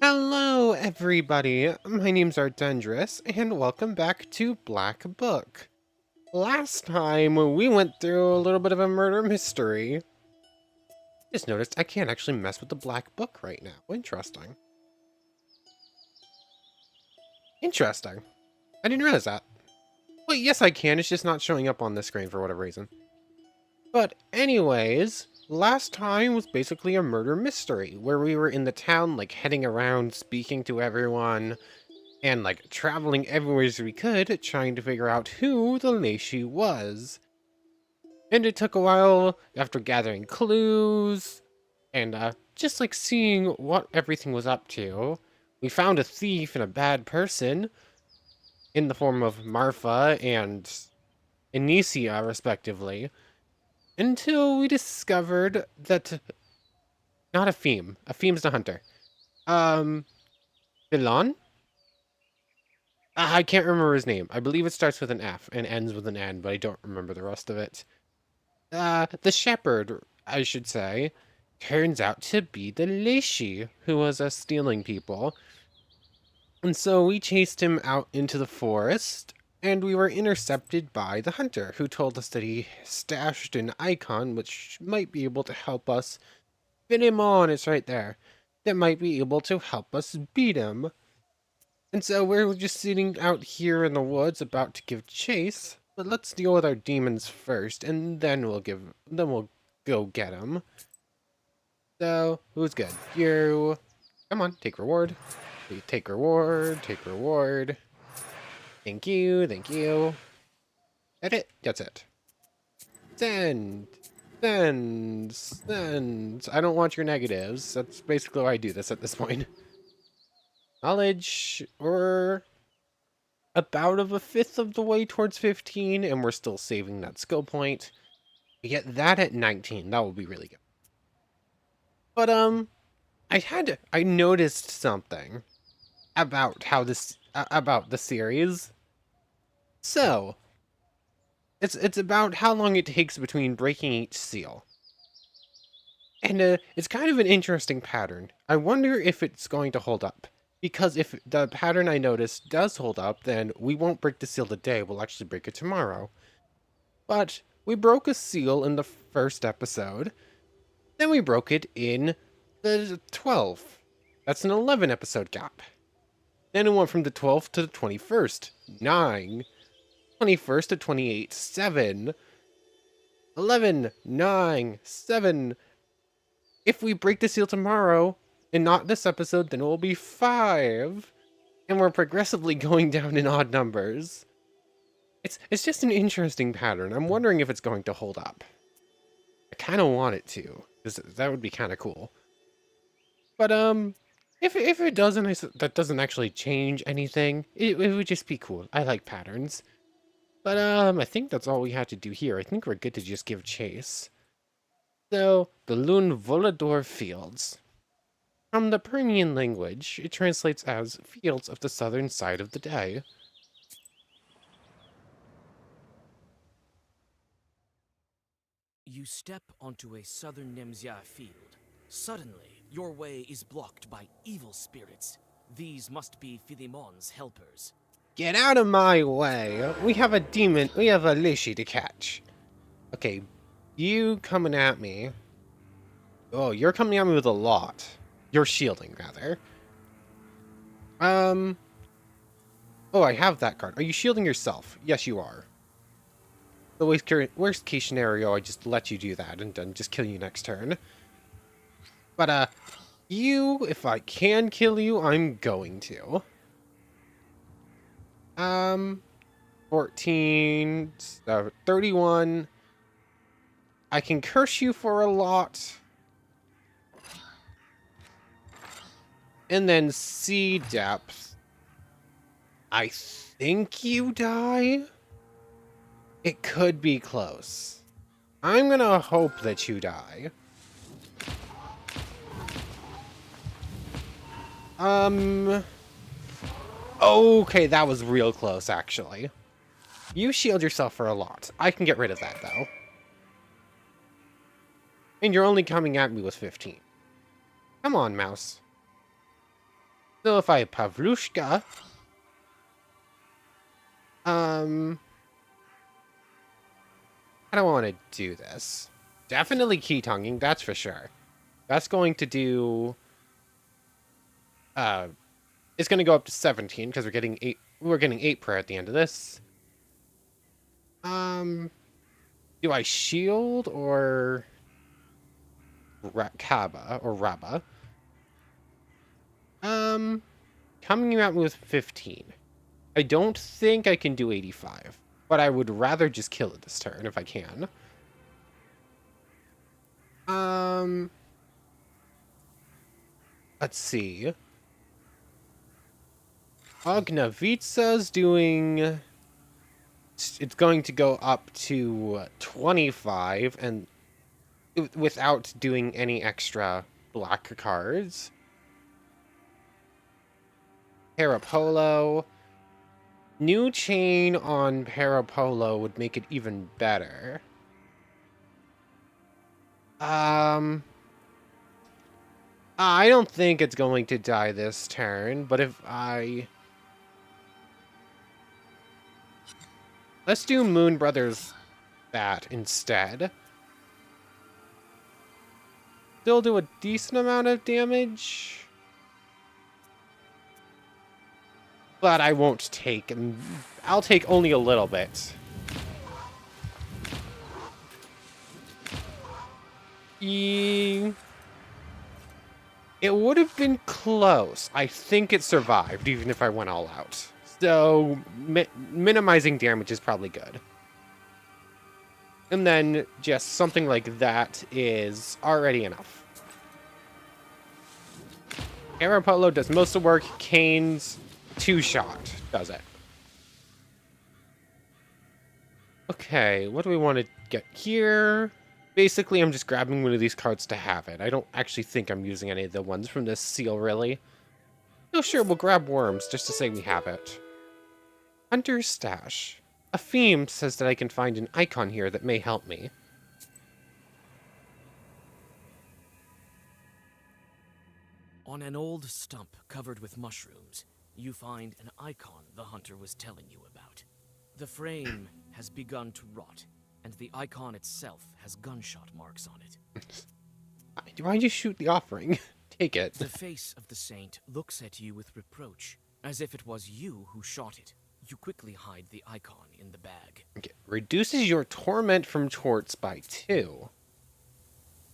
Hello, everybody. My name's Ardendris, and welcome back to Black Book. Last time, we went through a little bit of a murder mystery. Just noticed I can't actually mess with the Black Book right now. Interesting. Interesting. I didn't realize that. Well, yes, I can. It's just not showing up on the screen for whatever reason. But anyways, last time was basically a murder mystery, where we were in the town, like, heading around, speaking to everyone, and like traveling everywhere as we could, trying to figure out who the Leshiy was. And it took a while after gathering clues and just like seeing what everything was up to. We found a thief and a bad person in the form of Marfa and Anicia, respectively, until we discovered that not a theme. A theme's the hunter. Um, Bilon? I can't remember his name. I believe it starts with an F and ends with an N, but I don't remember the rest of it. The shepherd, I should say, turns out to be the Leshiy, who was stealing people. And so we chased him out into the forest, and we were intercepted by the hunter, who told us that he stashed an icon which might be able to help us fit him on. It's right there. That might be able to help us beat him. And so we're just sitting out here in the woods about to give chase, but let's deal with our demons first, and then we'll go get them. So, who's good? You. Come on, take reward. Take reward, take reward. Thank you, thank you. That's it, that's it. Send. Send. Send. I don't want your negatives. That's basically why I do this at this point. Knowledge, or about of a fifth of the way towards 15, and we're still saving that skill point. We get that at 19. That will be really good. But I noticed something about how this about the series. So it's about how long it takes between breaking each seal, and it's kind of an interesting pattern. I wonder if it's going to hold up. Because if the pattern I noticed does hold up, then we won't break the seal today, we'll actually break it tomorrow. But we broke a seal in the first episode, then we broke it in the 12th. That's an 11 episode gap. Then it went from the 12th to the 21st, 9. 21st to 28, 7. 11, 9, 7. If we break the seal tomorrow, and not this episode, then it will be 5. And we're progressively going down in odd numbers. It's just an interesting pattern. I'm wondering if it's going to hold up. I kind of want it to, because that would be kind of cool. But if it doesn't, that doesn't actually change anything. It would just be cool. I like patterns. But I think that's all we have to do here. I think we're good to just give chase. So the Lune Volador Fields. From the Permian language, it translates as fields of the southern side of the day. You step onto a southern Nemzia field. Suddenly, your way is blocked by evil spirits. These must be Philemon's helpers. Get out of my way! We have a demon, we have a Leshiy to catch. Okay, you coming at me. Oh, you're coming at me with a lot. You're shielding, rather. Oh, I have that card. Are you shielding yourself? Yes, you are. The worst case scenario, I just let you do that and then just kill you next turn. But, you, if I can kill you, I'm going to. 14, 31. I can curse you for a lot. And then sea depth. I think you die? It could be close. I'm gonna hope that you die. Okay, that was real close, actually. You shield yourself for a lot. I can get rid of that, though. And you're only coming at me with 15. Come on, mouse. So if I have Pavlushka, I don't want to do this. Definitely key tonguing, that's for sure. That's going to do, it's going to go up to 17 because we're getting 8 prayer at the end of this. Do I shield or Kaba or Raba? Coming out with 15. I don't think I can do 85, but I would rather just kill it this turn if I can. Let's see. Ognavitsa's doing... It's going to go up to 25, and without doing any extra black cards. Parapolo. New chain on Parapolo would make it even better. I don't think it's going to die this turn, but if I... Let's do Moon Brothers that instead. Still do a decent amount of damage. But I won't take... I'll take only a little bit. It would have been close. I think it survived, even if I went all out. So, minimizing damage is probably good. And then, just something like that is already enough. Arapolo does most of the work. Kane's 2-shot does it. Okay, what do we want to get here? Basically, I'm just grabbing one of these cards to have it. I don't actually think I'm using any of the ones from this seal, really. Oh, sure, we'll grab Worms, just to say we have it. Hunter's Stash. A theme says that I can find an icon here that may help me. On an old stump covered with mushrooms, you find an icon the hunter was telling you about. The frame has begun to rot, and the icon itself has gunshot marks on it. Why'd you shoot the offering? Take it. The face of the saint looks at you with reproach, as if it was you who shot it. You quickly hide the icon in the bag. Okay. Reduces your torment from torts by 2.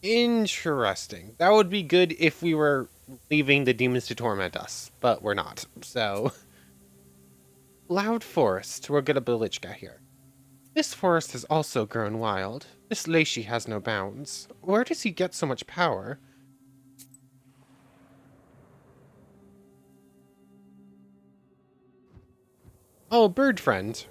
Interesting. That would be good if we were leaving the demons to torment us, but we're not, so... Loud Forest. We'll get a Belichka here. This forest has also grown wild. This Leshiy has no bounds. Where does he get so much power? Oh, bird friend.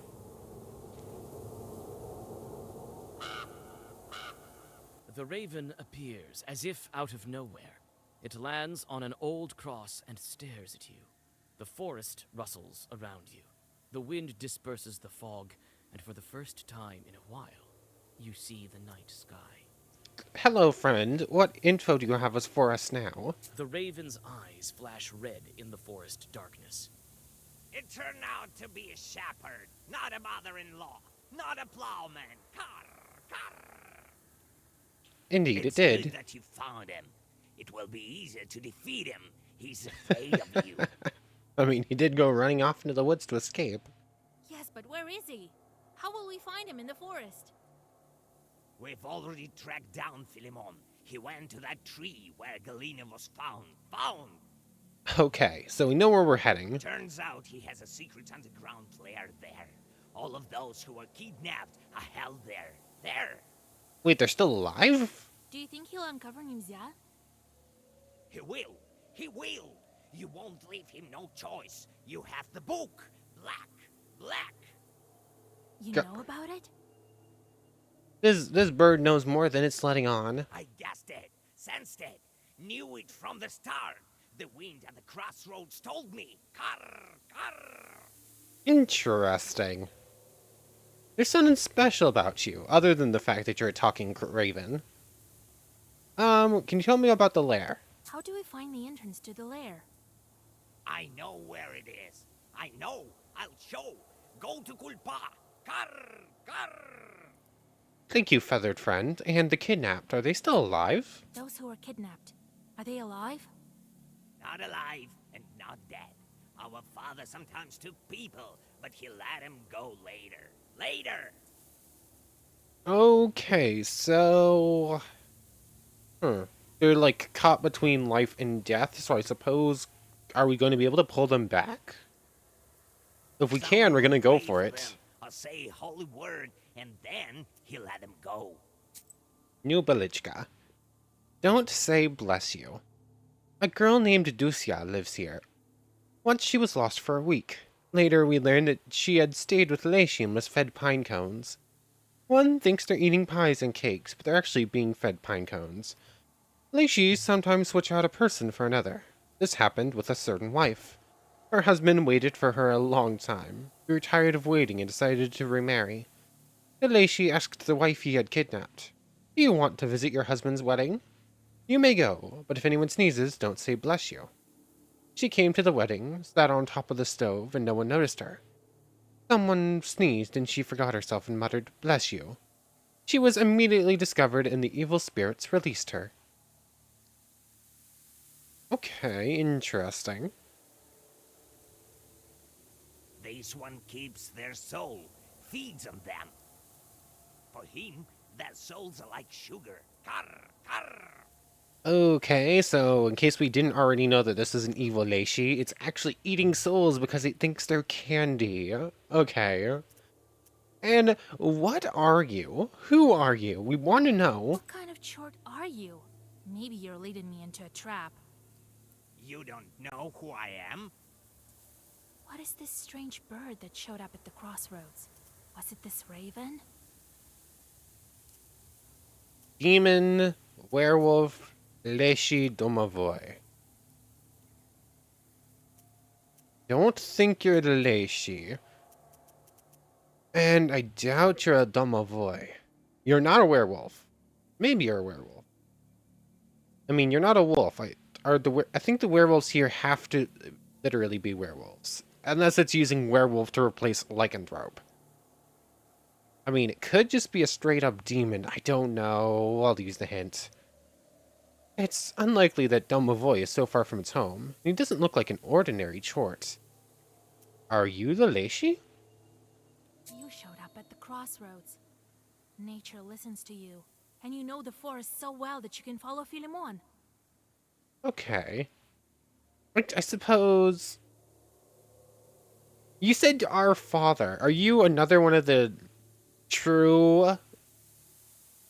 The raven appears as if out of nowhere. It lands on an old cross and stares at you. The forest rustles around you. The wind disperses the fog, and for the first time in a while, you see the night sky. Hello, friend. What info do you have for us now? The raven's eyes flash red in the forest darkness. It turned out to be a shepherd, not a mother-in-law, not a plowman. Carr, carr. Indeed, It's it did. good that you found him. It will be easier to defeat him. He's afraid of you. I mean, he did go running off into the woods to escape. Yes, but where is he? How will we find him in the forest? We've already tracked down Philemon. He went to that tree where Galena was found. Found! Okay, so we know where we're heading. Turns out he has a secret underground lair there. All of those who were kidnapped are held there. There! Wait, they're still alive? Do you think he'll uncover Nimzia? He will! He will! You won't leave him no choice. You have the book. Black. Black. You Go- know about it? This bird knows more than it's letting on. I guessed it. Sensed it. Knew it from the start. The wind at the crossroads told me. Carr, carr. Interesting. There's something special about you, other than the fact that you're a talking raven. Can you tell me about the lair? How do we find the entrance to the lair? I know where it is. I know. I'll show. Go to Kulpa. Kar, kar. Thank you, feathered friend. And the kidnapped, are they still alive? Those who were kidnapped, are they alive? Not alive and not dead. Our father sometimes took people, but he let them go later. Later! Okay, so... They're, like, caught between life and death, so I suppose... Are we going to be able to pull them back? If we can, Someone we're will gonna go pray for them it. or say a holy word, and then he'll let them go. New Belichka. Don't say bless you. A girl named Dusia lives here. Once she was lost for a week. Later we learned that she had stayed with Leshiy and was fed pine cones. One thinks they're eating pies and cakes, but they're actually being fed pine cones. Leshiy sometimes switch out a person for another. This happened with a certain wife. Her husband waited for her a long time. He grew tired of waiting and decided to remarry. Leshiy asked the wife he had kidnapped, "Do you want to visit your husband's wedding? You may go, but if anyone sneezes, don't say bless you." She came to the wedding, sat on top of the stove, and no one noticed her. Someone sneezed and she forgot herself and muttered, "Bless you." She was immediately discovered and the evil spirits released her. Okay, interesting. This one keeps their soul, feeds on them. For him, their souls are like sugar. Kar, kar. Okay, so in case we didn't already know that this is an evil Leshiy, it's actually eating souls because it thinks they're candy. Okay. And what are you? Who are you? We want to know. What kind of chort are you? Maybe you're leading me into a trap. You don't know who I am? What is this strange bird that showed up at the crossroads? Was it this raven? Demon, werewolf, Leshiy Domovoy. Don't think you're the Leshiy. And I doubt you're a Domovoy. You're not a werewolf. Maybe you're a werewolf. I mean, you're not a wolf. I think the werewolves here have to literally be werewolves. Unless it's using werewolf to replace lycanthrope. I mean, it could just be a straight-up demon. I don't know. I'll use the hint. It's unlikely that Domovoy is so far from its home. He doesn't look like an ordinary chort. Are you the Leshiy? You showed up at the crossroads. Nature listens to you, and you know the forest so well that you can follow Philemon. Okay. I suppose... You said our father. Are you another one of the true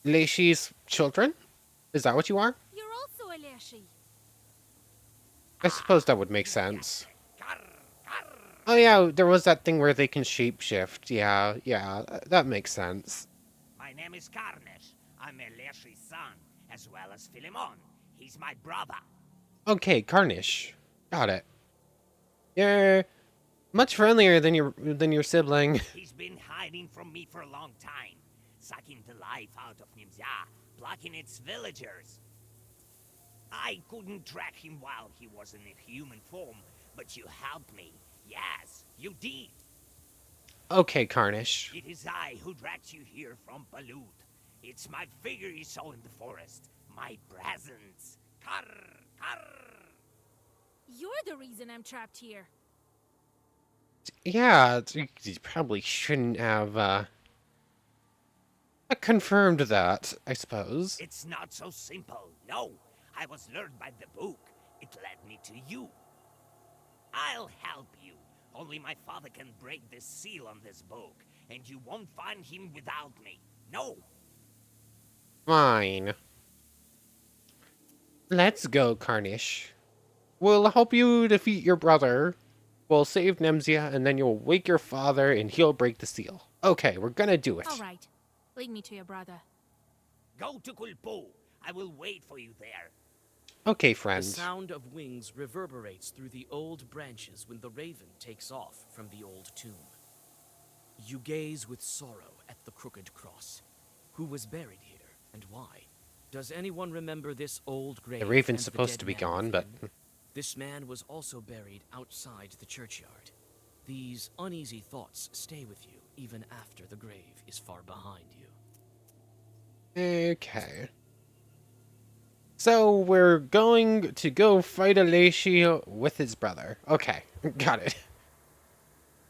Leshiy's children? Is that what you are? You're also a Leshiy. I suppose that would make sense. Kar, kar. Oh yeah, there was that thing where they can shapeshift. Yeah, that makes sense. My name is Karnesh. I'm a Leshiy's son, as well as Philemon. He's my brother. Okay, Carnish. Got it. You're much friendlier than your sibling. He's been hiding from me for a long time, sucking the life out of Nimzya, blocking its villagers. I couldn't track him while he was in a human form, but you helped me. Yes, you did. Okay, Carnish. It is I who dragged you here from Balut. It's my figure you saw in the forest. My presence. Kar, kar. You're the reason I'm trapped here. Yeah, you probably shouldn't have confirmed that, I suppose. It's not so simple. No, I was lured by the book. It led me to you. I'll help you. Only my father can break the seal on this book, and you won't find him without me. No. Fine. Let's go, Carnish. We'll help you defeat your brother. We'll save Nemzia, and then you'll wake your father, and he'll break the seal. Okay, we're gonna do it. All right. Lead me to your brother. Go to Kulpo. I will wait for you there. Okay, The friend. sound of wings reverberates through the old branches when the raven takes off from the old tomb. You gaze with sorrow at the crooked cross. Who was buried here, and why? Does anyone remember this old grave? The raven's and supposed dead to be man gone, but... within? This man was also buried outside the churchyard. These uneasy thoughts stay with you even after the grave is far behind you. Okay. So we're going to go fight a Leshiy with his brother. Okay, got it.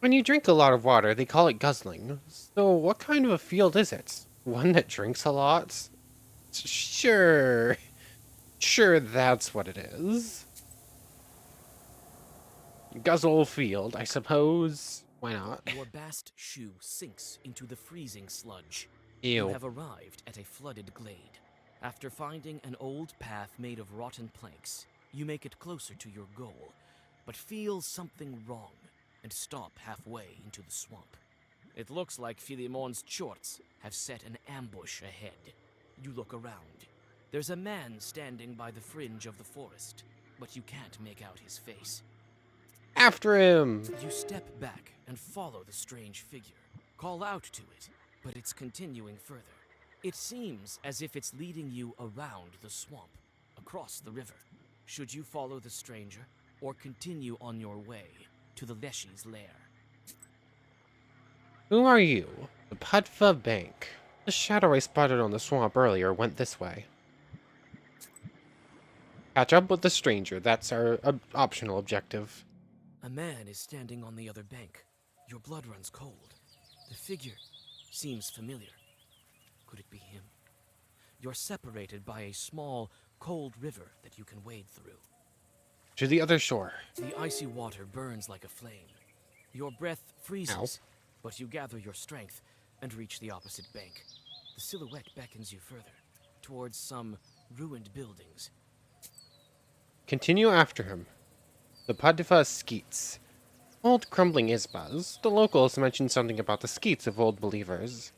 When you drink a lot of water, they call it guzzling. So what kind of a field is it? One that drinks a lot? Sure. Sure, that's what it is. Guzzle field, I suppose. Why not? Your bast shoe sinks into the freezing sludge. You Ew. have arrived at a flooded glade. After finding an old path made of rotten planks, you make it closer to your goal, but feel something wrong and stop halfway into the swamp. It looks like Philemon's chorts have set an ambush ahead. You look around. There's a man standing by the fringe of the forest, but you can't make out his face. After him! You step back and follow the strange figure. Call out to it, but it's continuing further. It seems as if it's leading you around the swamp, across the river. Should you follow the stranger, or continue on your way to the Leshiy's lair? Who are you? The Putva Bank. The shadow I spotted on the swamp earlier went this way. Catch up with the stranger. That's our optional objective. A man is standing on the other bank. Your blood runs cold. The figure seems familiar. Could it be him? You're separated by a small, cold river that you can wade through. To the other shore. The icy water burns like a flame. Your breath freezes, but you gather your strength and reach the opposite bank. The silhouette beckons you further, towards some ruined buildings. Continue after him. The Putva Skeets. Old crumbling isbas. The locals mentioned something about the skeets of old believers.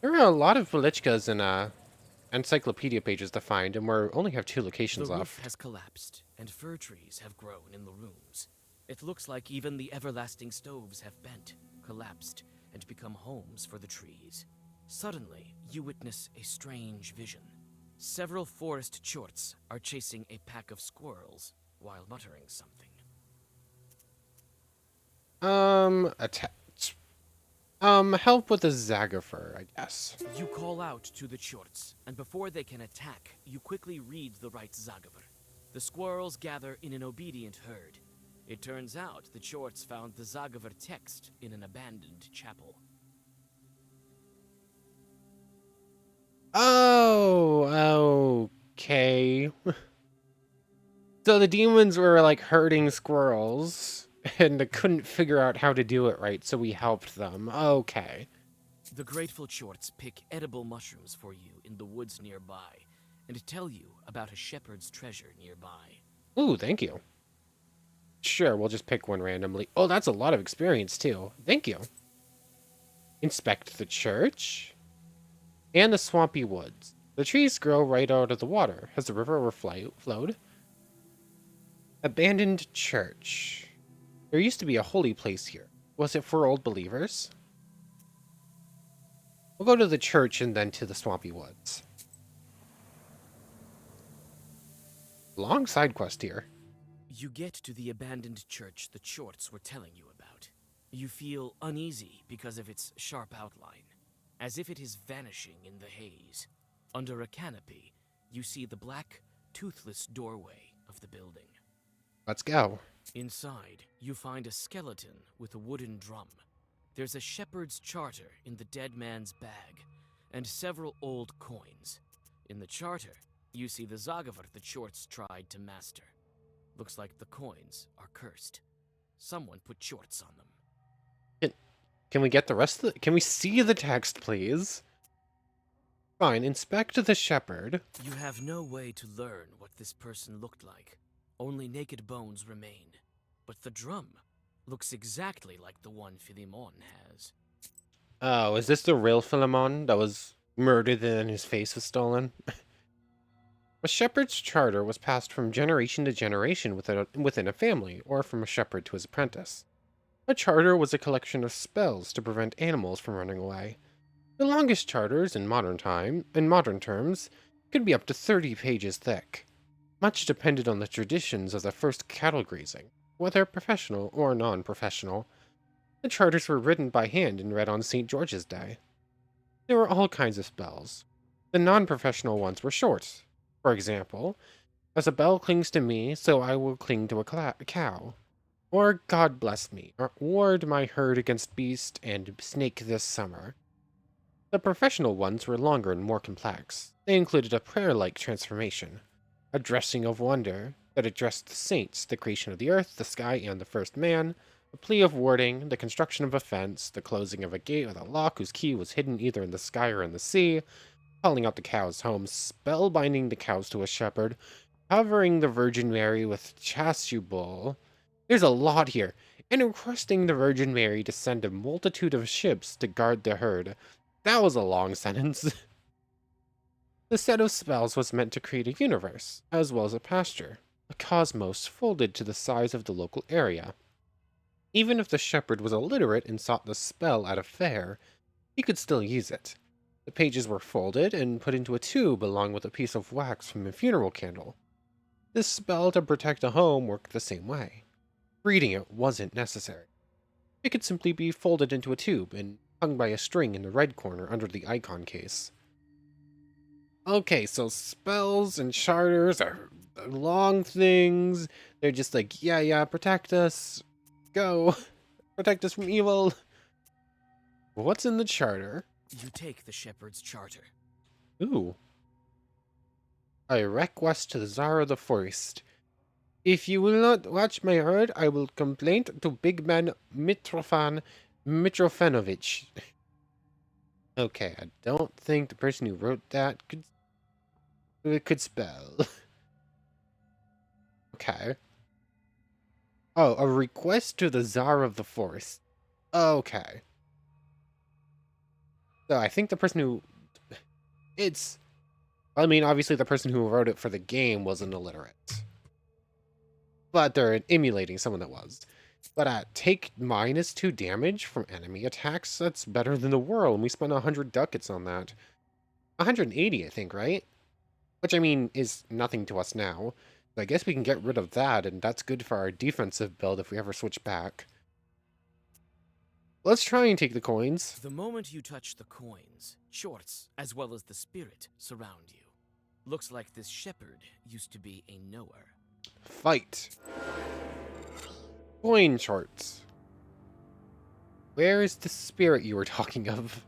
There are a lot of velichkas and encyclopedia pages to find, and we only have 2 locations The left. roof has collapsed, and fir trees have grown in the rooms. It looks like even the everlasting stoves have bent, collapsed, and become homes for the trees. Suddenly, you witness a strange vision. Several forest chorts are chasing a pack of squirrels while muttering something. Help with the Zagafer, I guess. You call out to the chorts, and before they can attack, you quickly read the right Zagaver. The squirrels gather in an obedient herd. It turns out the chorts found the Zagaver text in an abandoned chapel. Oh, okay. So the demons were like herding squirrels, and they couldn't figure out how to do it right, so we helped them. Okay. The grateful chorts pick edible mushrooms for you in the woods nearby, and tell you about a shepherd's treasure nearby. Ooh, thank you. Sure, we'll just pick one randomly. Oh, that's a lot of experience, too. Thank you. Inspect the church. And the swampy woods. The trees grow right out of the water. Has the river overflowed? Abandoned church. There used to be a holy place here. Was it for old believers? We'll go to the church and then to the swampy woods. Long side quest here. You get to the abandoned church the chorts were telling you about. You feel uneasy because of its sharp outline, as if it is vanishing in the haze. Under a canopy, you see the black, toothless doorway of the building. Let's go. Inside, you find a skeleton with a wooden drum. There's a shepherd's charter in the dead man's bag, and several old coins. In the charter, you see the Zagaver the chorts tried to master. Looks like the coins are cursed. Someone put chorts on them. Can we get the rest of the... Can we see the text, please? Fine, inspect the shepherd. You have no way to learn what this person looked like. Only naked bones remain. But the drum looks exactly like the one Philemon has. Oh, is this the real Philemon that was murdered and then his face was stolen? A shepherd's charter was passed from generation to generation within a family, or from a shepherd to his apprentice. A charter was a collection of spells to prevent animals from running away. The longest charters in modern terms could be up to 30 pages thick. Much depended on the traditions of the first cattle grazing, whether professional or non-professional. The charters were written by hand and read on St. George's Day. There were all kinds of spells. The non-professional ones were short. For example, as a bell clings to me, so I will cling to a cow. Or God bless me, or ward my herd against beast and snake this summer. The professional ones were longer and more complex. They included a prayer-like transformation, a dressing of wonder that addressed the saints, the creation of the earth, the sky, and the first man, a plea of warding, the construction of a fence, the closing of a gate with a lock whose key was hidden either in the sky or in the sea, calling out the cows home, spellbinding the cows to a shepherd, covering the Virgin Mary with chasuble. There's a lot here, and requesting the Virgin Mary to send a multitude of ships to guard the herd. That was a long sentence. The set of spells was meant to create a universe, as well as a pasture, a cosmos folded to the size of the local area. Even if the shepherd was illiterate and sought the spell at a fair, he could still use it. The pages were folded and put into a tube along with a piece of wax from a funeral candle. This spell to protect a home worked the same way. Reading it wasn't necessary. It could simply be folded into a tube and hung by a string in the right corner under the icon case. Okay, so spells and charters are long things. They're just like, yeah, protect us. Go. Protect us from evil. What's in the charter? You take the shepherd's charter. Ooh. I request to the Tsar of the Forest. If you will not watch my herd, I will complain to Big Man Mitrofanovich. Okay, I don't think the person who wrote that could spell. Okay. Oh, a request to the Tsar of the Forest. Okay. So I think the person who... I mean, obviously the person who wrote it for the game wasn't illiterate. But they're emulating someone that was. But take -2 damage from enemy attacks, that's better than the world, and we spent 100 ducats on that. 180, I think, right? Which, I mean, is nothing to us now. So I guess we can get rid of that, and that's good for our defensive build if we ever switch back. Let's try and take the coins. The moment you touch the coins, shorts, as well as the spirit, surround you. Looks like this shepherd used to be a knower. Fight. Coin charts. Where is the spirit you were talking of?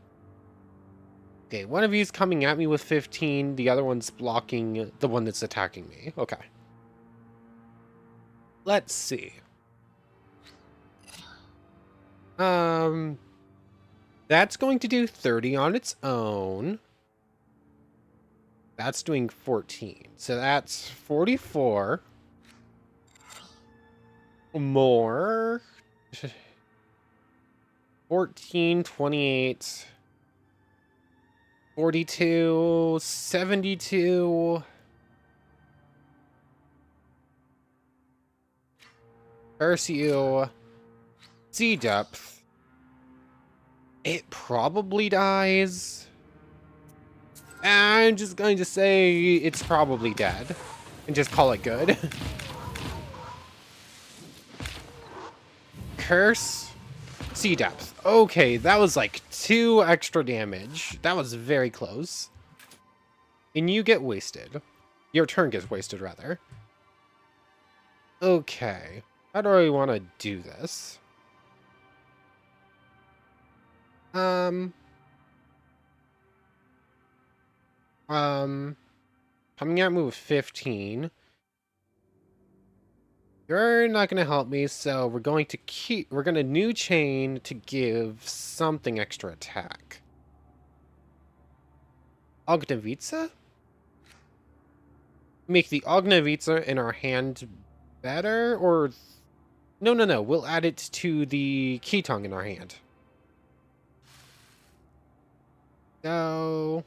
Okay, one of you's coming at me with 15, the other one's blocking the one that's attacking me. Okay. Let's see. That's going to do 30 on its own. That's doing 14. So that's 44. More. 14, 28. 42, 72. Curse you. Sea depth. It probably dies. I'm just going to say it's probably dead. And just call it good. Curse. Sea depth. Okay, that was like 2 extra damage. That was very close. And you get wasted. Your turn gets wasted, rather. Okay. How do I want to do this? Coming at me with 15. You're not going to help me, so we're going to new chain to give something extra attack. Ognivica? Make the Ognivica in our hand better, or... No. We'll add it to the Ketong in our hand. So...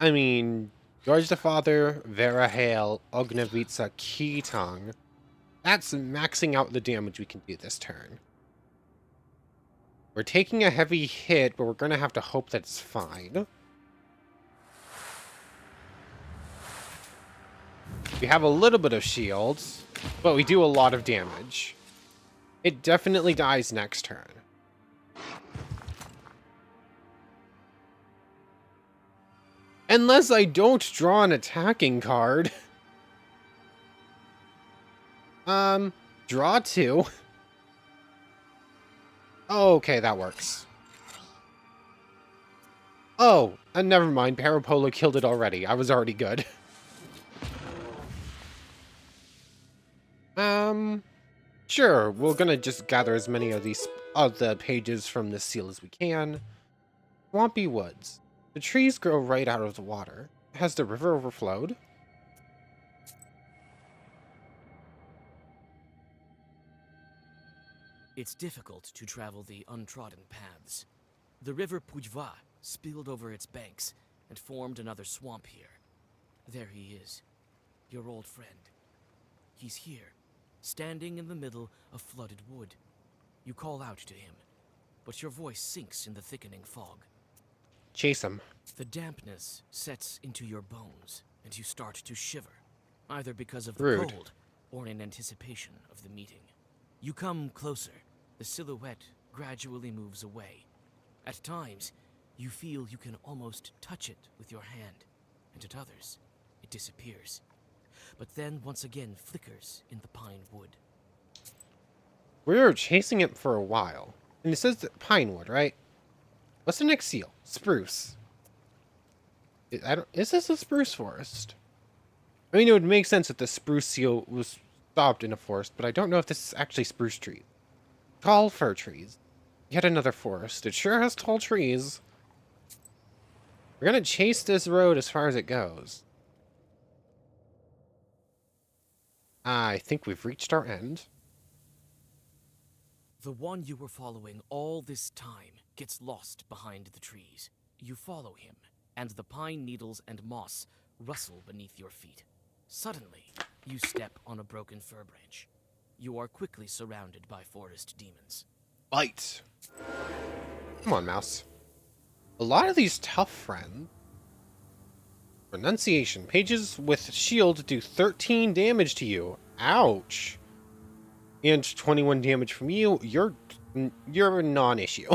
I mean... George the Father, Vera Hale, Ognivica, Ketong. That's maxing out the damage we can do this turn. We're taking a heavy hit, but we're going to have to hope that it's fine. We have a little bit of shields, but we do a lot of damage. It definitely dies next turn. Unless I don't draw an attacking card. Draw 2. Oh, okay, that works. Oh, and never mind. Parapolo killed it already. I was already good. Sure. We're gonna just gather as many of the pages from this seal as we can. Swampy woods. The trees grow right out of the water. Has the river overflowed? It's difficult to travel the untrodden paths. The river Pujva spilled over its banks and formed another swamp here. There he is, your old friend. He's here, standing in the middle of flooded wood. You call out to him, but your voice sinks in the thickening fog. Chase him. The dampness sets into your bones, and you start to shiver, either because of the Rude. cold or in anticipation of the meeting. You come closer. The silhouette gradually moves away. At times, you feel you can almost touch it with your hand, and at others, it disappears. But then once again flickers in the pine wood. We were chasing it for a while. And it says that pine wood, right? What's the next seal? Spruce. Is this a spruce forest? I mean, it would make sense if the spruce seal was stopped in a forest, but I don't know if this is actually spruce trees. Tall fir trees. Yet another forest. It sure has tall trees. We're gonna chase this road as far as it goes. I think we've reached our end. The one you were following all this time gets lost behind the trees. You follow him, and the pine needles and moss rustle beneath your feet. Suddenly, you step on a broken fir branch. You are quickly surrounded by forest demons. Bite. Come on, mouse. A lot of these tough friends. Renunciation. Pages with shield do 13 damage to you. Ouch. And 21 damage from you. You're a non-issue.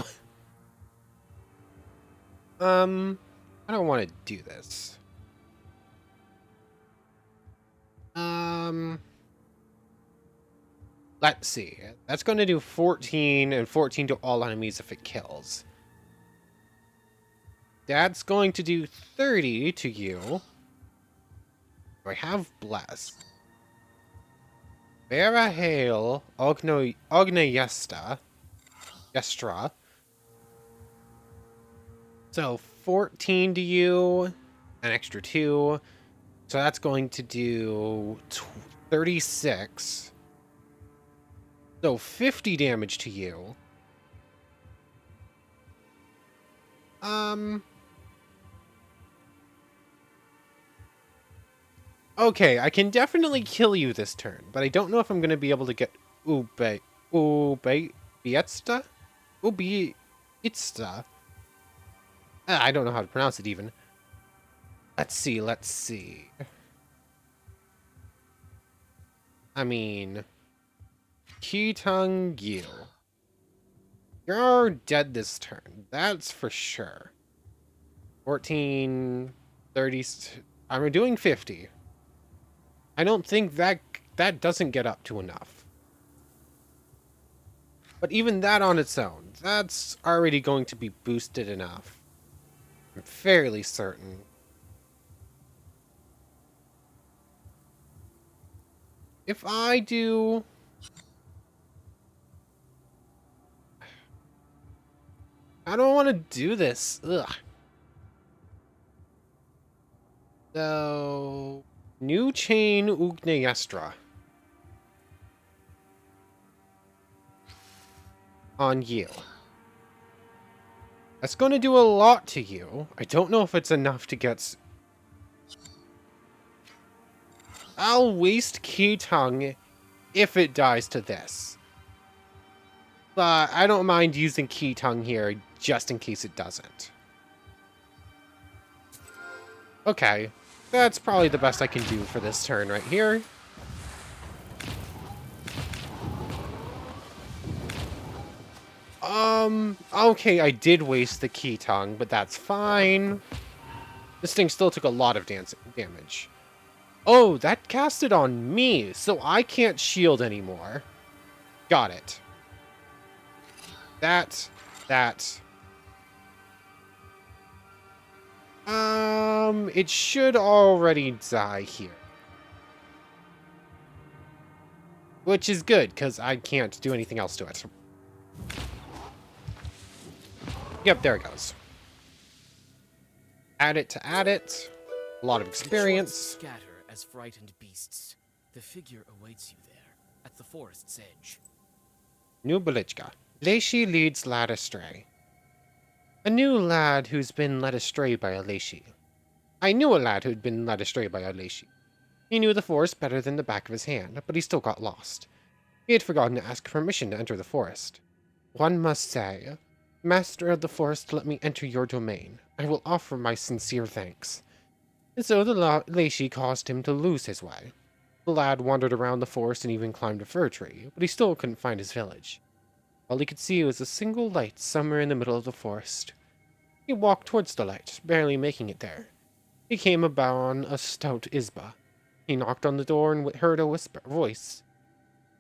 I don't want to do this. Let's see. That's going to do 14 and 14 to all enemies if it kills. That's going to do 30 to you. I have Bless. Vera Hail, Yestra. So 14 to you, an extra 2. So that's going to do 36. So 50 damage to you. Okay, I can definitely kill you this turn, but I don't know if I'm going to be able to get Bietsta? I don't know how to pronounce it even. Let's see. I mean, Kitang Gil. You're dead this turn. That's for sure. 14, 30. I'm doing 50. I don't think that doesn't get up to enough. But even that on its own, that's already going to be boosted enough. I'm fairly certain. If I do... I don't want to do this. Ugh. So... New chain Ugnayestra. On you. That's going to do a lot to you. I don't know if it's enough to get... I'll waste Key Tongue if it dies to this. But I don't mind using Key Tongue here just in case it doesn't. Okay. That's probably the best I can do for this turn right here. Okay, I did waste the key tongue, but that's fine. This thing still took a lot of damage. Oh, that casted on me, so I can't shield anymore. Got it. That. It should already die here. Which is good, because I can't do anything else to it. Yep, there it goes. Add it to add it. A lot of experience. Scatter as frightened beasts. The figure awaits you there, at the forest's edge. New Morteshka. Leshiy leads lad astray. A new lad who's been led astray by a Leshiy. I knew a lad who'd been led astray by a Leshiy. He knew the forest better than the back of his hand, but he still got lost. He had forgotten to ask permission to enter the forest. One must say, Master of the forest, let me enter your domain. I will offer my sincere thanks. And so the Leshiy caused him to lose his way. The lad wandered around the forest and even climbed a fir tree, but he still couldn't find his village. All he could see was a single light somewhere in the middle of the forest. He walked towards the light, barely making it there. He came upon a stout izba. He knocked on the door and heard a voice.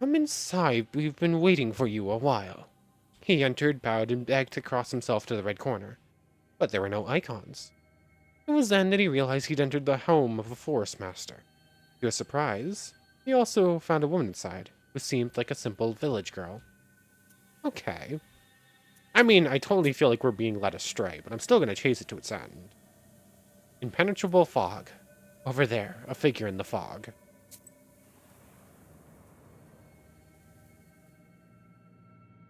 Come inside, we've been waiting for you a while. He entered, bowed, and begged to cross himself to the red corner. But there were no icons. It was then that he realized he'd entered the home of a forest master. To his surprise, he also found a woman inside, who seemed like a simple village girl. Okay. I mean, I totally feel like we're being led astray, but I'm still going to chase it to its end. Impenetrable fog. Over there, a figure in the fog.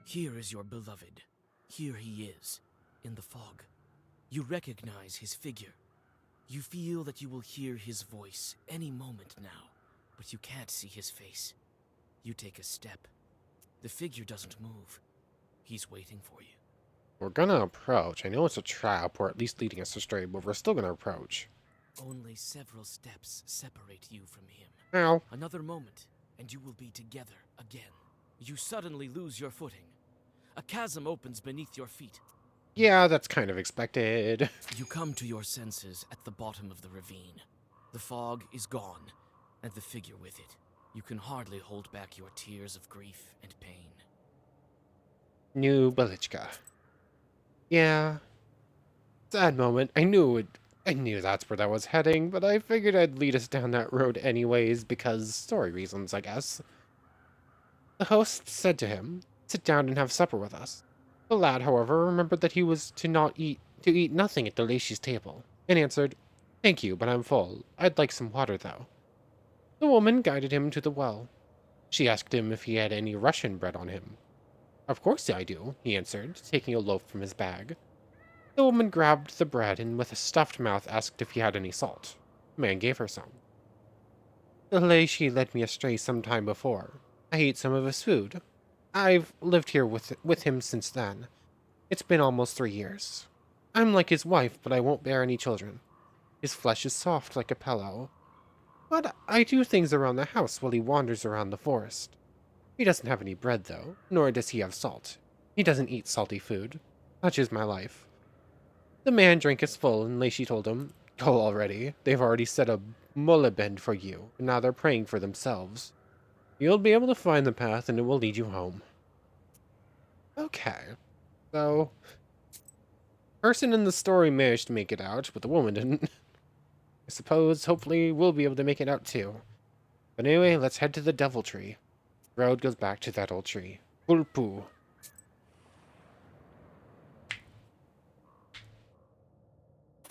Here is your beloved. Here he is, in the fog. You recognize his figure. You feel that you will hear his voice any moment now, but you can't see his face. You take a step. The figure doesn't move. He's waiting for you. We're gonna approach. I know it's a trap, or at least leading us astray, but we're still gonna approach. Only several steps separate you from him. Ow. Another moment, and you will be together again. You suddenly lose your footing. A chasm opens beneath your feet. Yeah, that's kind of expected. You come to your senses at the bottom of the ravine. The fog is gone, and the figure with it. You can hardly hold back your tears of grief and pain. New Morteshka. Yeah. Sad moment. I knew that's where that was heading, but I figured I'd lead us down that road anyways, because story reasons, I guess. The host said to him, sit down and have supper with us. The lad, however, remembered that he was to eat nothing at the Leshiy's table, and answered, thank you, but I'm full. I'd like some water, though. The woman guided him to the well. She asked him if he had any Russian bread on him. Of course I do, he answered, taking a loaf from his bag. The woman grabbed the bread and with a stuffed mouth asked if he had any salt. The man gave her some. The Leshiy led me astray some time before. I ate some of his food. I've lived here with him since then. It's been almost 3 years. I'm like his wife, but I won't bear any children. His flesh is soft like a pillow. But I do things around the house while he wanders around the forest. He doesn't have any bread, though, nor does he have salt. He doesn't eat salty food. Such is my life. The man drank his full, and Leshiy told him, go already. They've already set a molebend for you, and now they're praying for themselves. You'll be able to find the path, and it will lead you home. Okay. So, person in the story managed to make it out, but the woman didn't. I suppose, hopefully, we'll be able to make it out, too. But anyway, let's head to the Devil Tree. The road goes back to that old tree. Pulpu.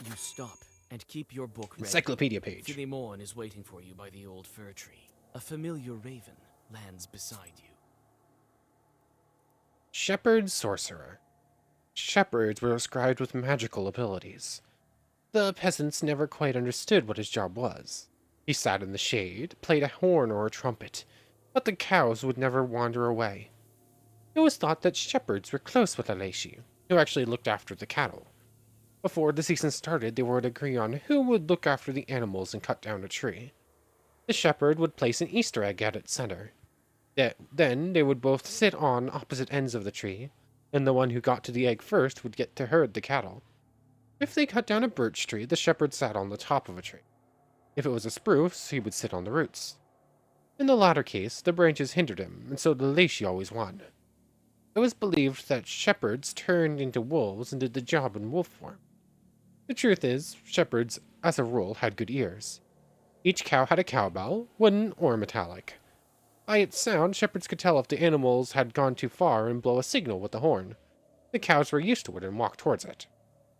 You stop and keep your book ready. Encyclopedia page. Philemon is waiting for you by the old fir tree. A familiar raven lands beside you. Shepherd Sorcerer. Shepherds were described with magical abilities. The peasants never quite understood what his job was. He sat in the shade, played a horn or a trumpet, but the cows would never wander away. It was thought that shepherds were close with the Leshiy, who actually looked after the cattle. Before the season started, they would agree on who would look after the animals and cut down a tree. The shepherd would place an Easter egg at its center. Then they would both sit on opposite ends of the tree, and the one who got to the egg first would get to herd the cattle. If they cut down a birch tree, the shepherd sat on the top of a tree. If it was a spruce, he would sit on the roots. In the latter case, the branches hindered him, and so the Leshiy always won. It was believed that shepherds turned into wolves and did the job in wolf form. The truth is, shepherds, as a rule, had good ears. Each cow had a cowbell, wooden or metallic. By its sound, shepherds could tell if the animals had gone too far and blow a signal with the horn. The cows were used to it and walked towards it.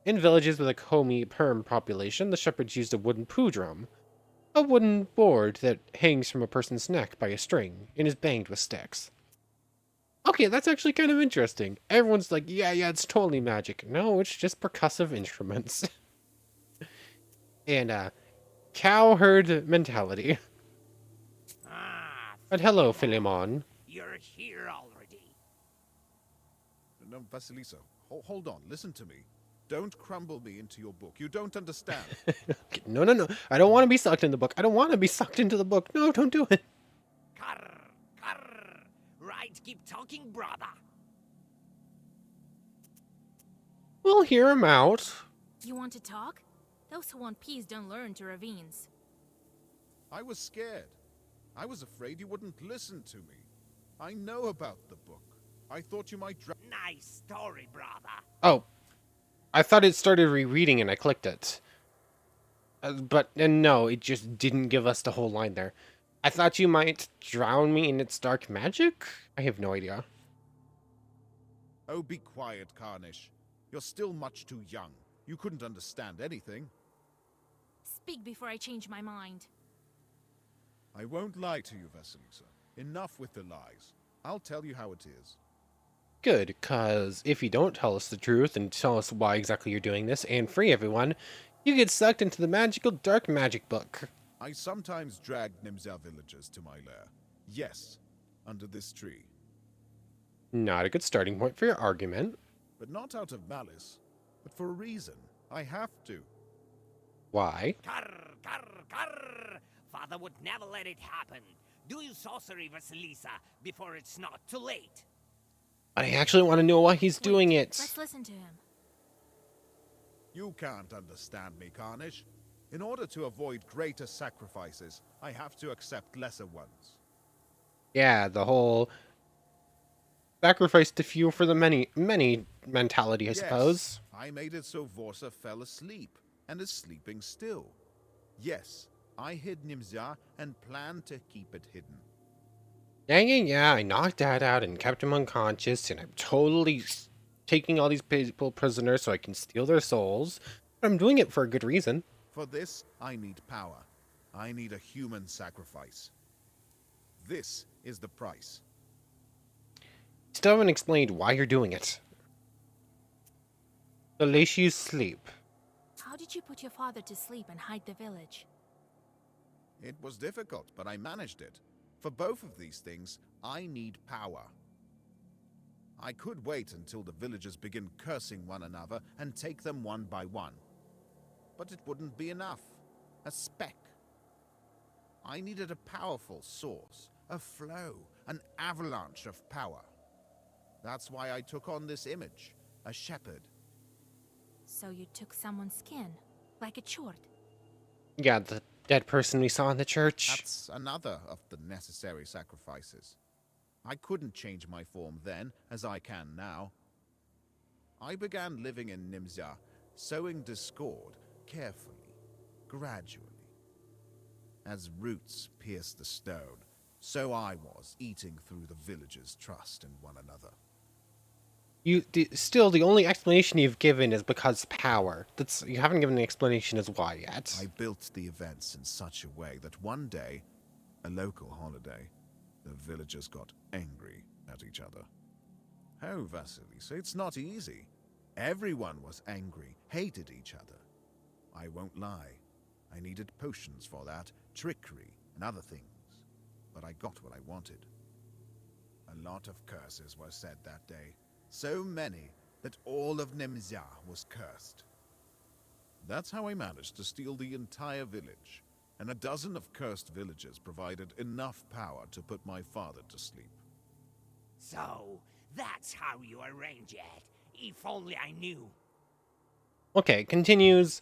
In villages with a Komi Perm population, the shepherds used a wooden poo drum, a wooden board that hangs from a person's neck by a string and is banged with sticks. Okay, that's actually kind of interesting. Everyone's like, yeah, it's totally magic. No, it's just percussive instruments. And, cow herd mentality. Ah, But hello, Philemon. Philemon. You're here already. No, Vasilisa, hold on, listen to me. Don't crumble me into your book. You don't understand. No. I don't want to be sucked into the book. I don't want to be sucked into the book. No, don't do it. Carr, carr. Right, keep talking, brother. We'll hear him out. You want to talk? Those who want peace don't learn to ravines. I was scared. I was afraid you wouldn't listen to me. I know about the book. I thought you might Nice story, brother. Oh, I thought it started rereading and I clicked it. And no, it just didn't give us the whole line there. I thought you might drown me in its dark magic? I have no idea. Oh, be quiet, Carnish. You're still much too young. You couldn't understand anything. Speak before I change my mind. I won't lie to you, Vasilisa. Enough with the lies. I'll tell you how it is. Good, cause if you don't tell us the truth and tell us why exactly you're doing this and free everyone, you get sucked into the magical dark magic book. I sometimes drag Nimza villagers to my lair. Yes, under this tree. Not a good starting point for your argument. But not out of malice, but for a reason. I have to. Why? Carr, carr, carr. Father would never let it happen. Do your sorcery, Vasilisa, before it's not too late. I actually want to know why he's doing Wait, it. Let's listen to him. You can't understand me, Carnish. In order to avoid greater sacrifices, I have to accept lesser ones. Yeah, the whole sacrifice to few for the many mentality, I suppose. I made it so Vorsa fell asleep, and is sleeping still. Yes, I hid Nimza and planned to keep it hidden. Yeah, I knocked Dad out and kept him unconscious, and I'm totally taking all these people prisoners so I can steal their souls. But I'm doing it for a good reason. For this, I need power. I need a human sacrifice. This is the price. Still haven't explained why you're doing it. The Leshiy sleep. How did you put your father to sleep and hide the village? It was difficult, but I managed it. For both of these things, I need power. I could wait until the villagers begin cursing one another and take them one by one. But it wouldn't be enough. A speck. I needed a powerful source, a flow, an avalanche of power. That's why I took on this image, a shepherd. So you took someone's skin, like a chort. Yeah, the dead person we saw in the church. That's another of the necessary sacrifices. I couldn't change my form then, as I can now. I began living in Nimza, sowing discord, carefully, gradually. As roots pierced the stone, so I was, eating through the villagers' trust in one another. Still, the only explanation you've given is because power. You haven't given an explanation as why yet. I built the events in such a way that one day, a local holiday, the villagers got angry at each other. Oh, Vasilisa, it's not easy. Everyone was angry, hated each other. I won't lie. I needed potions for that, trickery, and other things. But I got what I wanted. A lot of curses were said that day. So many that all of Nimza was cursed. That's how I managed to steal the entire village, and a dozen of cursed villagers provided enough power to put my father to sleep. So, that's how you arrange it. If only I knew. Okay, it continues.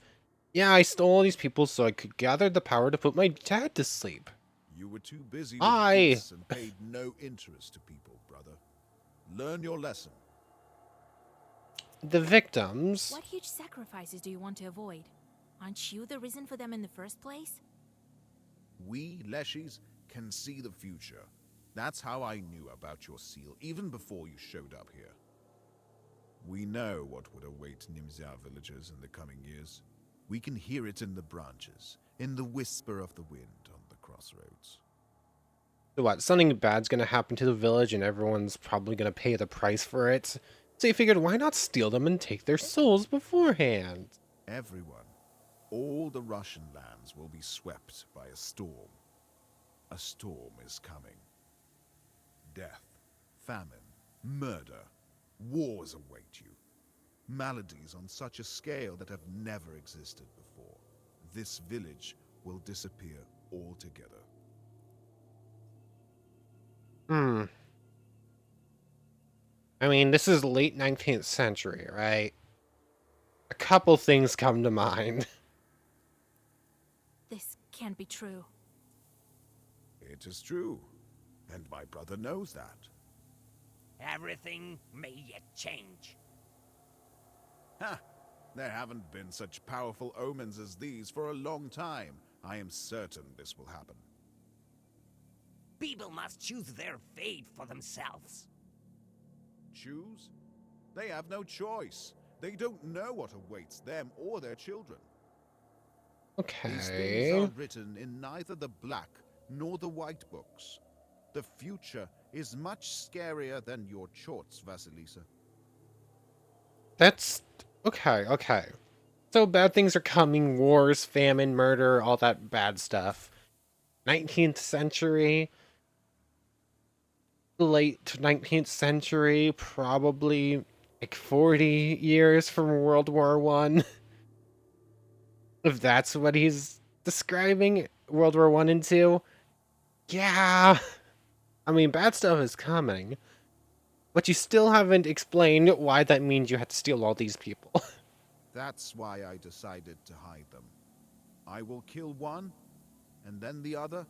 Yeah, I stole all these people so I could gather the power to put my dad to sleep. You were too busy with I, beasts and paid no interest to people, brother. Learn your lesson. the victims. What huge sacrifices do you want to avoid? Aren't you the reason for them in the first place? We, Leshies, can see the future. That's how I knew about your seal, even before you showed up here. We know what would await Nimzia villagers in the coming years. We can hear it in the branches, in the whisper of the wind on the crossroads. So what, something bad's gonna happen to the village and everyone's probably gonna pay the price for it. So you figured, why not steal them and take their souls beforehand? Everyone, all the Russian lands will be swept by a storm. A storm is coming. Death, famine, murder, wars await you. Maladies on such a scale that have never existed before. This village will disappear altogether. Hmm. I mean, this is late 19th century, right? A couple things come to mind. This can't be true. It is true, and my brother knows that. Everything may yet change. Ha! There haven't been such powerful omens as these for a long time. I am certain this will happen. People must choose their fate for themselves. Choose? They have no choice. They don't know what awaits them or their children. These things Okay. are written in neither the black nor the white books. The future is much scarier than your chorts, Vasilisa. That's... okay. So bad things are coming, wars, famine, murder, all that bad stuff. 19th century, late 19th century, probably like 40 years from World War One. If that's what he's describing, World War One and Two. Yeah, I mean, bad stuff is coming, but you still haven't explained why that means you had to steal all these people. That's why I decided to hide them. I will kill one, and then the other,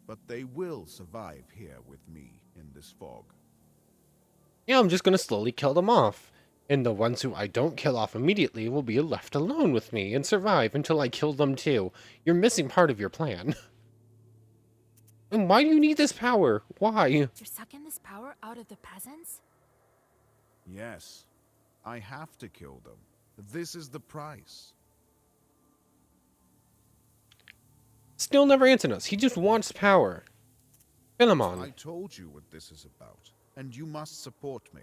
but they will survive here with me in this fog. Yeah, I'm just gonna slowly kill them off. And the ones who I don't kill off immediately will be left alone with me and survive until I kill them too. You're missing part of your plan. And why do you need this power? Why? You're sucking this power out of the peasants? Yes, I have to kill them. This is the price. Still never answered us. He just wants power. Philemon. I told you what this is about, and you must support me.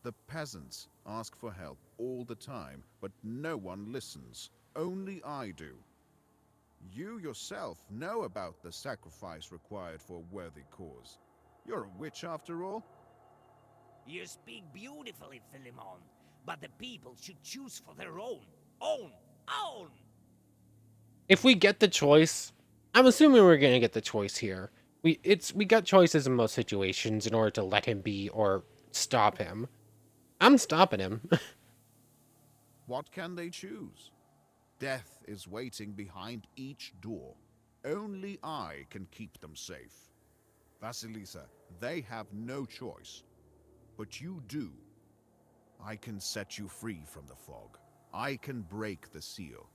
The peasants ask for help all the time, but no one listens. Only I do. You yourself know about the sacrifice required for a worthy cause. You're a witch after all. You speak beautifully, Philemon, but the people should choose for their own. If we get the choice, I'm assuming we're gonna get the choice here. We got choices in most situations in order to let him be or stop him. I'm stopping him. What can they choose? Death is waiting behind each door. Only I can keep them safe. Vasilisa, they have no choice. But you do. I can set you free from the fog. I can break the seal.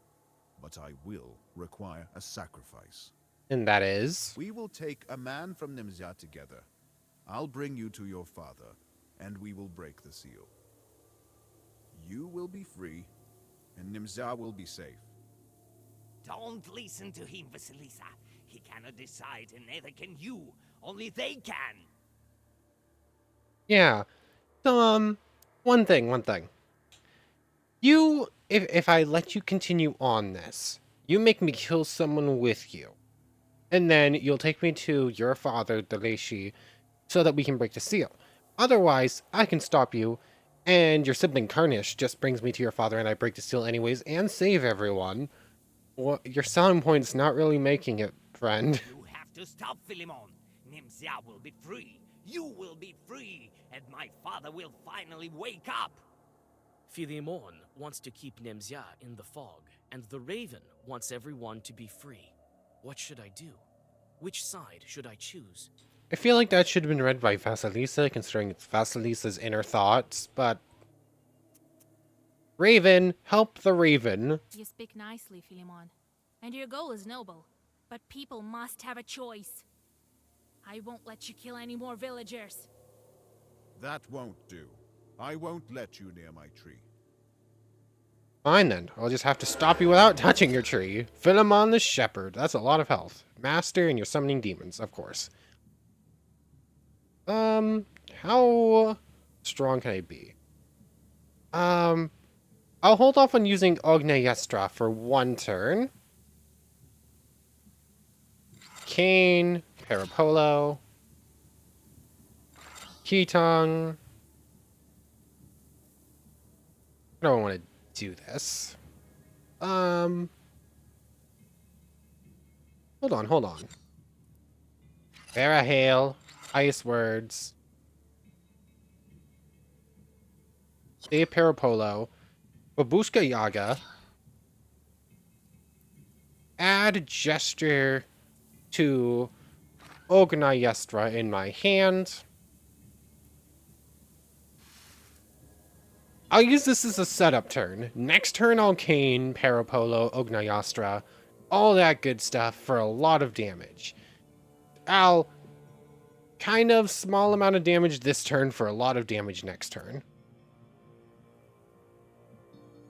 But I will require a sacrifice. And that is... We will take a man from Nimzia together. I'll bring you to your father, and we will break the seal. You will be free, and Nimzia will be safe. Don't listen to him, Vasilisa. He cannot decide, and neither can you. Only they can. Yeah. So, one thing. You, if I let you continue on this, you make me kill someone with you. And then you'll take me to your father, the Leshiy, so that we can break the seal. Otherwise, I can stop you, And your sibling Carnish just brings me to your father and I break the seal anyways and save everyone. Well, your selling point's not really making it, friend. You have to stop, Philemon. Nimzia will be free. You will be free. And my father will finally wake up. Philemon wants to keep Nemzia in the fog, and the Raven wants everyone to be free. What should I do? Which side should I choose? I feel like that should have been read by Vasilisa, considering it's Vasilisa's inner thoughts, but... Raven, help the Raven. You speak nicely, Philemon. And your goal is noble. But people must have a choice. I won't let you kill any more villagers. That won't do. I won't let you near my tree. Fine then, I'll just have to stop you without touching your tree. Philemon the Shepherd, that's a lot of health. Master, and you're summoning demons, of course. How strong can I be? I'll hold off on using Ognayestra for one turn. Kane, Parapolo, Ketong. I don't want to do this. Hold on. Barahale, Ice Words, Save Parapolo, Babushka Yaga, add Gesture to Ognayestra in my hand. I'll use this as a setup turn. Next turn I'll Cane, Parapolo, Ognayastra, all that good stuff for a lot of damage. I'll kind of small amount of damage this turn for a lot of damage next turn.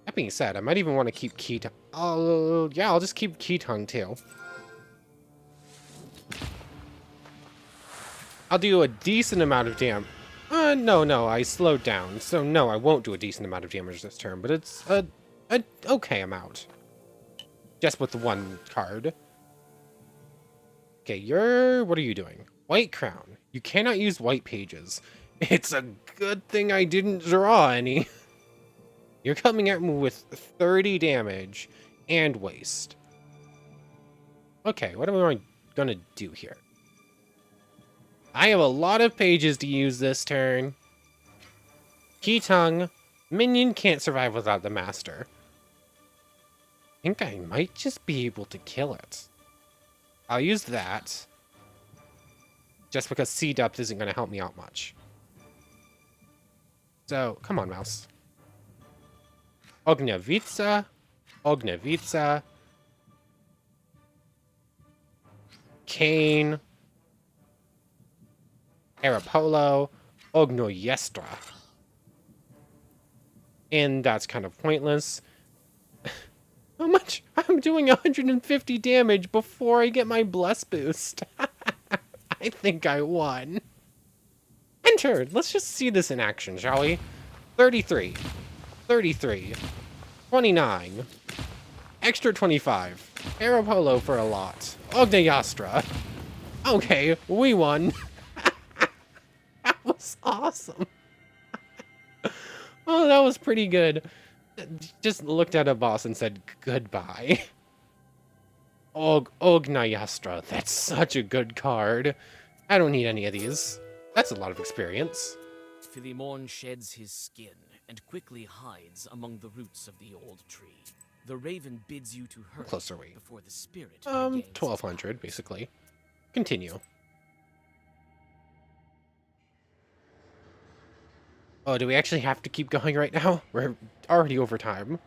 That being said, I might even want to keep Ketong. Oh, yeah, I'll just keep Ketong too. I'll do a decent amount of damage. No, I slowed down. So no, I won't do a decent amount of damage this turn, but it's a okay amount. Just with the one card. Okay, what are you doing? White Crown. You cannot use white pages. It's a good thing I didn't draw any. You're coming at me with 30 damage and waste. Okay, what am I gonna do here? I have a lot of pages to use this turn. Ketong, minion can't survive without the master. I think I might just be able to kill it. I'll use that. Just because sea depth isn't going to help me out much. So, come on, mouse. Ognevitsa. Kane. Parapolo. Ognoyestra. And that's kind of pointless. How much? I'm doing 150 damage before I get my bless boost. I think I won. Enter! Let's just see this in action, shall we? 33. 33. 29. Extra 25. Parapolo for a lot. Ognayastra. Okay, we won. That was awesome. Oh, that was pretty good. Just looked at a boss and said goodbye. Ognayastra. That's such a good card. I don't need any of these. That's a lot of experience. Philemon sheds his skin and quickly hides among the roots of the old tree. The Raven bids you to hurry Close are we? before the spirit regains its 1200, basically. Continue. Oh, do we actually have to keep going right now? We're already over time.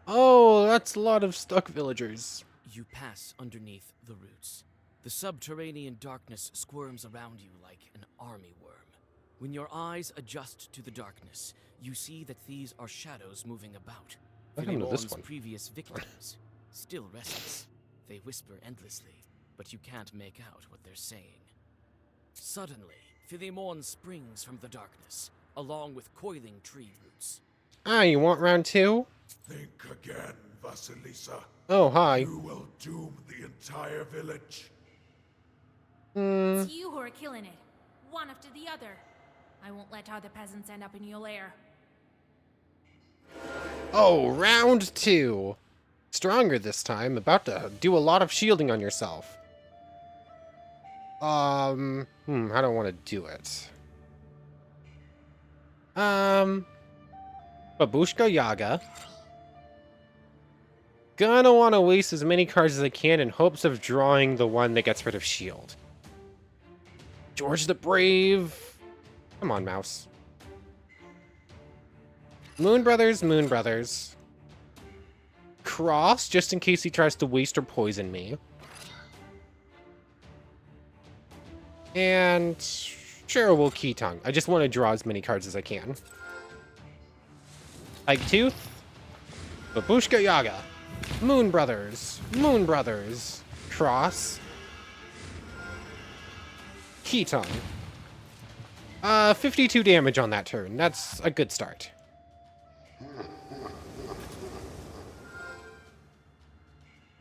Oh, that's a lot of stuck villagers. You pass underneath the roots. The subterranean darkness squirms around you like an army worm. When your eyes adjust to the darkness, you see that these are shadows moving about. I don't know this Philemon's one. previous victims, still restless. They whisper endlessly, but you can't make out what they're saying. Suddenly, Philemon springs from the darkness, along with coiling tree roots. Ah, you want round two? Think again, Vasilisa. Oh, hi. You will doom the entire village. It's you who are killing it. One after the other. I won't let other peasants end up in your lair. Oh, round 2. Stronger this time. About to do a lot of shielding on yourself. How do I want to do it? Babushka Yaga. Gonna want to waste as many cards as I can in hopes of drawing the one that gets rid of shield. George the Brave. Come on, mouse. Moon Brothers, Moon Brothers. Cross, just in case he tries to waste or poison me. And sure, we'll Key Tongue. I just want to draw as many cards as I can. Pike Tooth. Babushka Yaga. Moon Brothers. Moon Brothers. Cross. Key Tongue. 52 damage on that turn. That's a good start.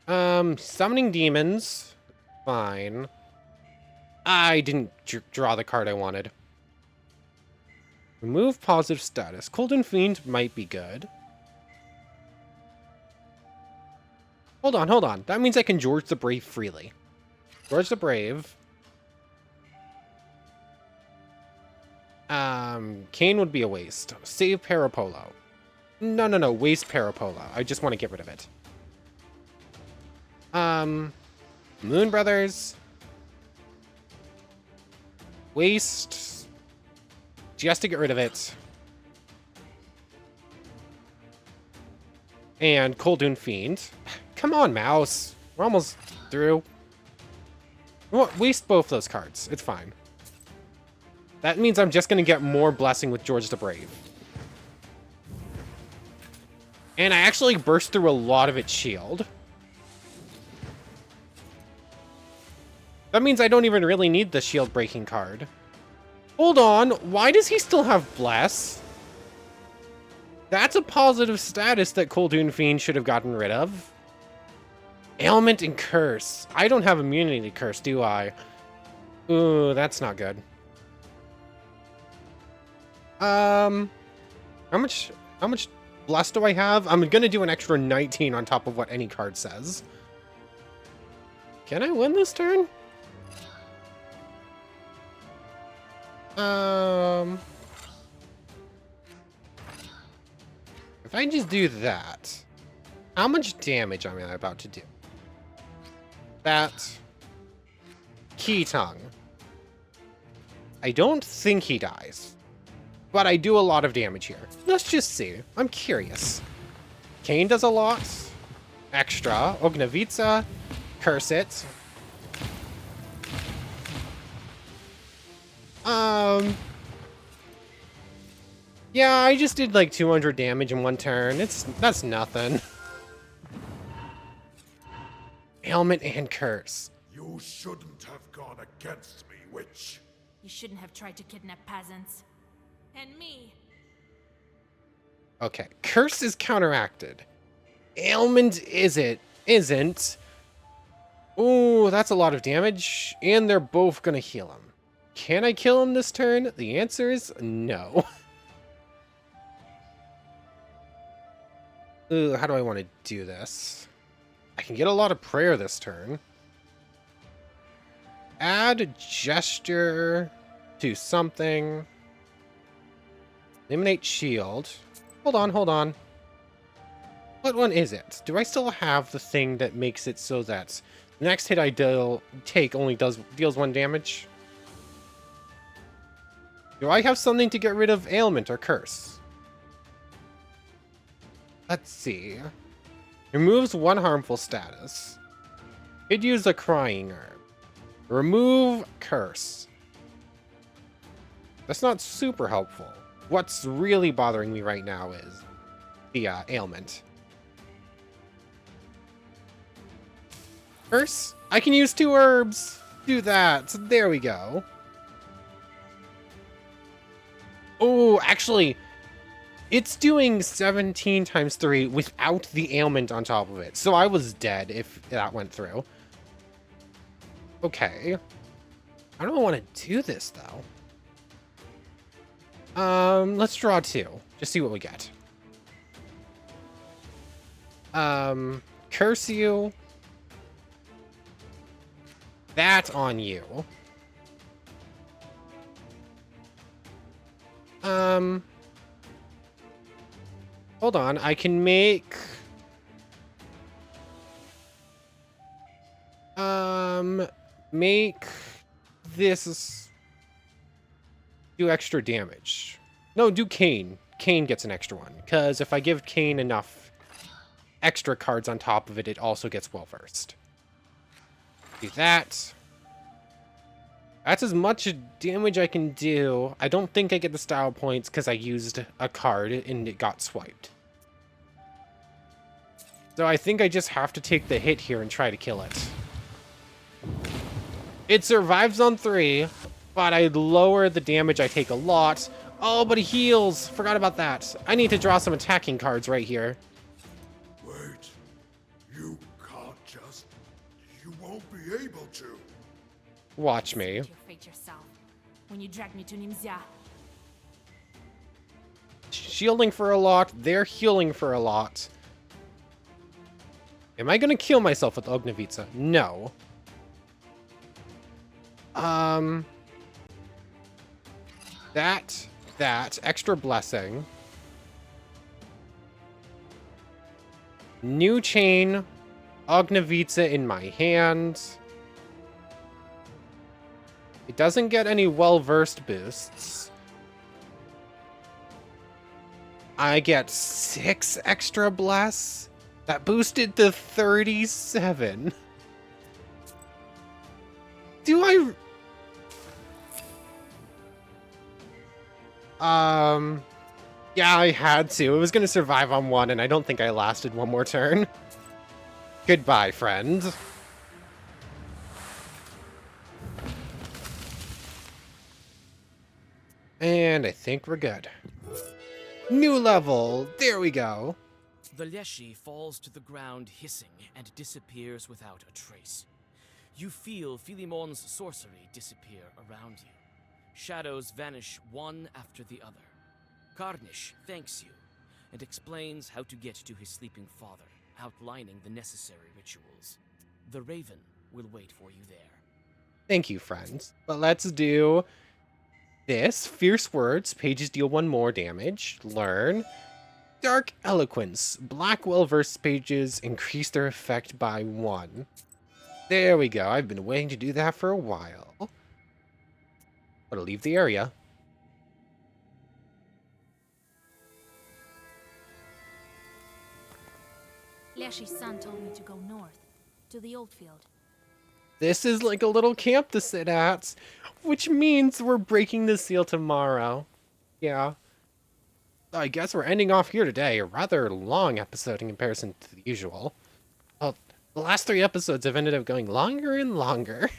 Summoning demons. Fine. I didn't draw the card I wanted. Remove positive status. Golden Fiend might be good. Hold on, hold on. That means I can George the Brave freely. George the Brave. Kane would be a waste. Save Parapolo. No. Waste Parapolo. I just want to get rid of it. Moon Brothers. Waste. Just to get rid of it. And Coldoon Fiend. Come on, mouse. We're almost through. Waste both those cards. It's fine. That means I'm just going to get more Blessing with George the Brave. And I actually burst through a lot of its shield. That means I don't even really need the shield breaking card. Hold on, why does he still have Bless? That's a positive status that Coldoon Fiend should have gotten rid of. Ailment and Curse. I don't have immunity to Curse, do I? Ooh, that's not good. How much Bless do I have? I'm gonna do an extra 19 on top of what any card says. Can I win this turn? If I just do that, how much damage am I about to do? That. Key Tongue. I don't think he dies, but I do a lot of damage here. Let's just see. I'm curious. Kane does a lot. Extra. Ognavitsa. Curse it. Yeah, I just did like 200 damage in one turn. That's nothing. Ailment and Curse. You shouldn't have gone against me, witch. You shouldn't have tried to kidnap peasants. And me. Okay, Curse is counteracted. Ailment isn't. Ooh, that's a lot of damage. And they're both gonna heal him. Can I kill him this turn? The answer is no. Ooh, how do I want to do this? I can get a lot of prayer this turn. Add gesture to something. Eliminate shield. Hold on. What one is it? Do I still have the thing that makes it so that the next hit I take only deals 1 damage? Do I have something to get rid of ailment or curse? Let's see. Removes 1 harmful status. Could use a crying herb. Remove curse. That's not super helpful. What's really bothering me right now is the ailment. Curse? I can use 2 herbs. Do that. So there we go. Oh, actually, it's doing 17 times 3 without the ailment on top of it. So I was dead if that went through. Okay. How do I want to do this, though? Let's draw 2. Just see what we get. Curse you. That on you. Hold on, I can make... make this do extra damage. No, do Kane. Kane gets an extra one, because if I give Kane enough extra cards on top of it, it also gets well-versed. Do that. That's as much damage I can do. I don't think I get the style points because I used a card and it got swiped. So I think I just have to take the hit here and try to kill it. It survives on 3, but I lower the damage I take a lot. Oh, but he heals. Forgot about that. I need to draw some attacking cards right here. Wait. You can't just... You won't be able to. Watch me. Your fate yourself. When you drag me to Nimzia. Shielding for a lot. They're healing for a lot. Am I going to kill myself with Ognevitsa? No. That, extra blessing. New chain, Ognevitsa in my hand. It doesn't get any well-versed boosts. I get 6 extra bless. That boosted to 37. Do I... Yeah, I had to. It was going to survive on 1, and I don't think I lasted one more turn. Goodbye, friend. And I think we're good. New level! There we go. The Leshiy falls to the ground hissing and disappears without a trace. You feel Philimon's sorcery disappear around you. Shadows vanish one after the other. Karnish thanks you and explains how to get to his sleeping father, outlining the necessary rituals. The Raven will wait for you there. Thank you, friends. But let's do this. Fierce Words. Pages deal 1 more damage. Learn. Dark Eloquence. Black well-versed pages increase their effect by 1. There we go. I've been waiting to do that for a while. But I'll leave the area. Leshiy's son told me to go north, to the old field. This is like a little camp to sit at, which means we're breaking the seal tomorrow. Yeah. I guess we're ending off here today. A rather long episode in comparison to the usual. Well, the last 3 episodes have ended up going longer and longer.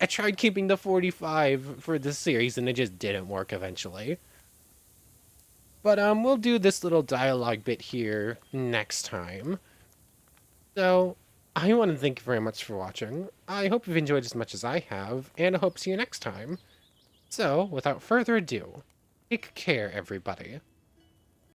I tried keeping the 45 for this series, and it just didn't work eventually. But we'll do this little dialogue bit here next time. So, I want to thank you very much for watching. I hope you've enjoyed as much as I have, and I hope to see you next time. So, without further ado, take care, everybody.